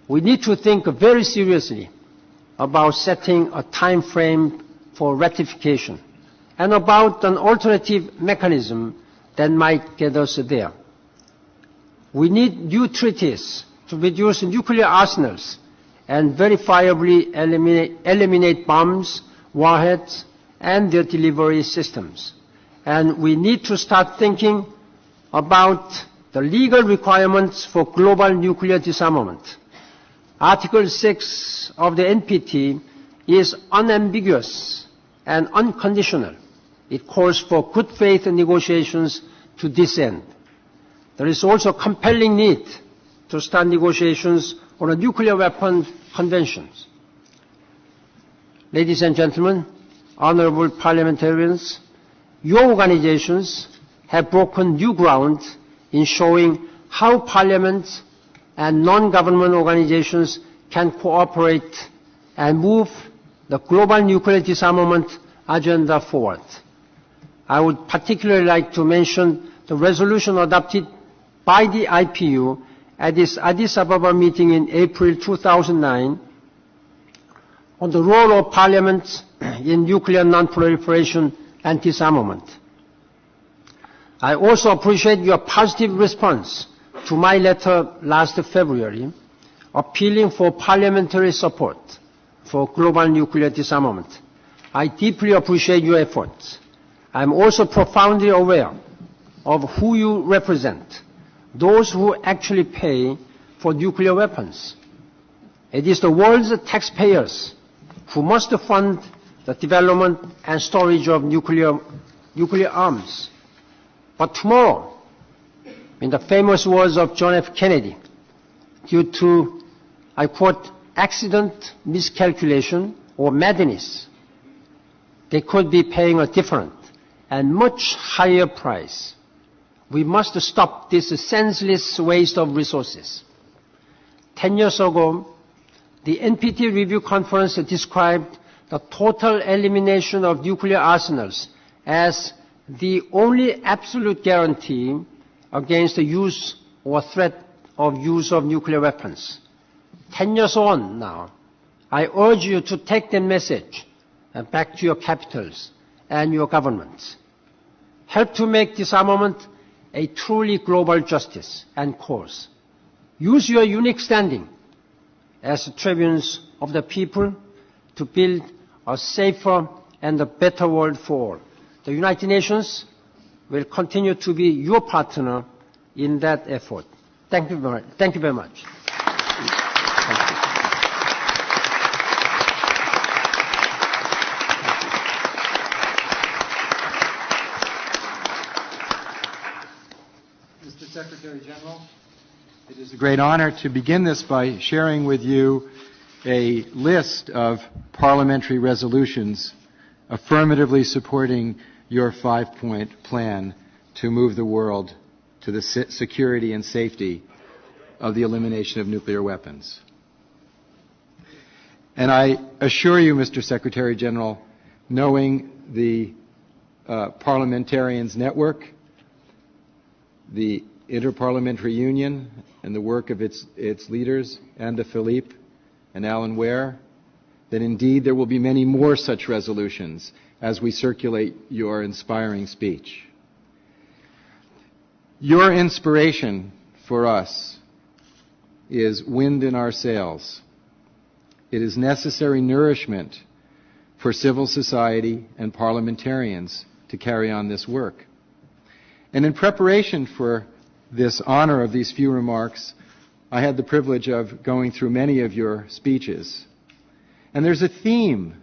We need to think very seriously about setting a time frame for ratification and about an alternative mechanism that might get us there. We need new treaties to reduce nuclear arsenals and verifiably eliminate bombs, warheads, and their delivery systems. And we need to start thinking about the legal requirements for global nuclear disarmament. Article 6 of the NPT is unambiguous and unconditional. It calls for good faith negotiations to this end. There is also a compelling need to start negotiations on a nuclear weapons convention. Ladies and gentlemen, honorable parliamentarians, your organizations have broken new ground in showing how parliaments and non-government organizations can cooperate and move the global nuclear disarmament agenda forward. I would particularly like to mention the resolution adopted by the IPU at its Addis Ababa meeting in April 2009 on the role of parliaments in nuclear non-proliferation and disarmament. I also appreciate your positive response to my letter last February appealing for parliamentary support for global nuclear disarmament. I deeply appreciate your efforts. I am also profoundly aware of who you represent, those who actually pay for nuclear weapons. It is the world's taxpayers who must fund the development and storage of nuclear arms. But tomorrow, in the famous words of John F. Kennedy, due to, I quote, accident, miscalculation, or madness, they could be paying a different and much higher price. We must stop this senseless waste of resources. 10 years ago, the NPT Review Conference described the total elimination of nuclear arsenals as the only absolute guarantee against the use or threat of use of nuclear weapons. 10 years on now, I urge you to take that message back to your capitals and your governments. Help to make disarmament a truly global justice and cause. Use your unique standing as tribunes of the people to build a safer and a better world for all. The United Nations will continue to be your partner in that effort. Thank you very much. Thank you very much. Mr. Secretary General, it is a great honor to begin this by sharing with you a list of parliamentary resolutions affirmatively supporting your 5-point plan to move the world to the security and safety of the elimination of nuclear weapons. And I assure you, Mr. Secretary General, knowing the Parliamentarians Network, the Inter-Parliamentary Union, and the work of its leaders, Anne de Philippe and Alan Ware, that indeed there will be many more such resolutions as we circulate your inspiring speech. Your inspiration for us is wind in our sails. It is necessary nourishment for civil society and parliamentarians to carry on this work. And in preparation for this honor of these few remarks, I had the privilege of going through many of your speeches. And there's a theme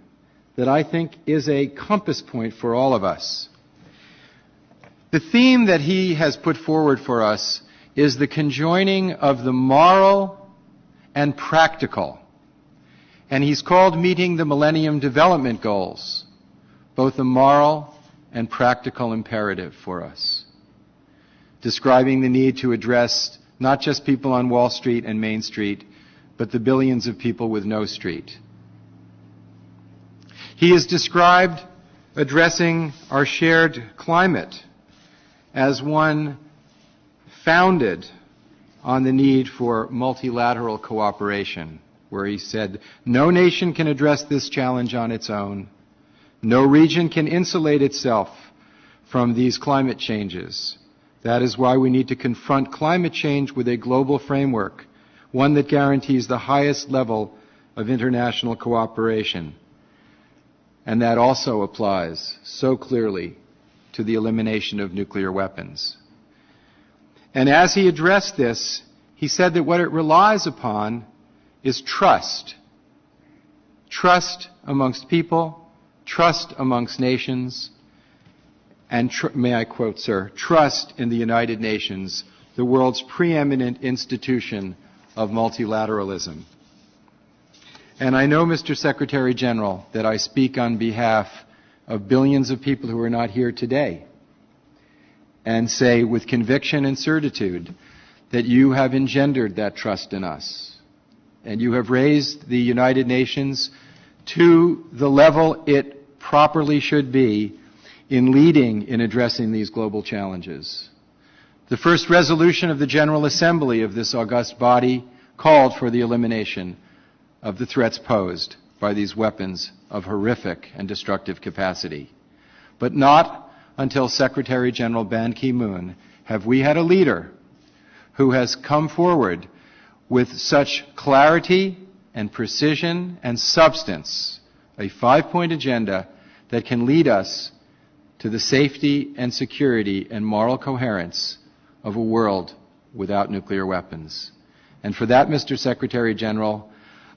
that I think is a compass point for all of us. The theme that he has put forward for us is the conjoining of the moral and practical. And he's called meeting the Millennium Development Goals, both a moral and practical imperative for us, describing the need to address not just people on Wall Street and Main Street, but the billions of people with no street. He has described addressing our shared climate as one founded on the need for multilateral cooperation, where he said, "No nation can address this challenge on its own. No region can insulate itself from these climate changes. That is why we need to confront climate change with a global framework, one that guarantees the highest level of international cooperation." And that also applies so clearly to the elimination of nuclear weapons. And as he addressed this, he said that what it relies upon is trust. Trust amongst people, trust amongst nations, and may I quote, sir, trust in the United Nations, the world's preeminent institution of multilateralism. And I know, Mr. Secretary General, that I speak on behalf of billions of people who are not here today, and say with conviction and certitude that you have engendered that trust in us, and you have raised the United Nations to the level it properly should be in leading in addressing these global challenges. The first resolution of the General Assembly of this august body called for the elimination of the threats posed by these weapons of horrific and destructive capacity. But not until Secretary General Ban Ki-moon have we had a leader who has come forward with such clarity and precision and substance, a 5-point agenda that can lead us to the safety and security and moral coherence of a world without nuclear weapons. And for that, Mr. Secretary General,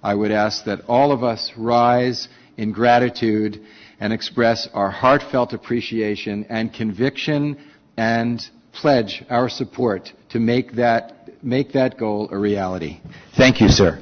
I would ask that all of us rise in gratitude and express our heartfelt appreciation and conviction and pledge our support to make that goal a reality. Thank you, sir.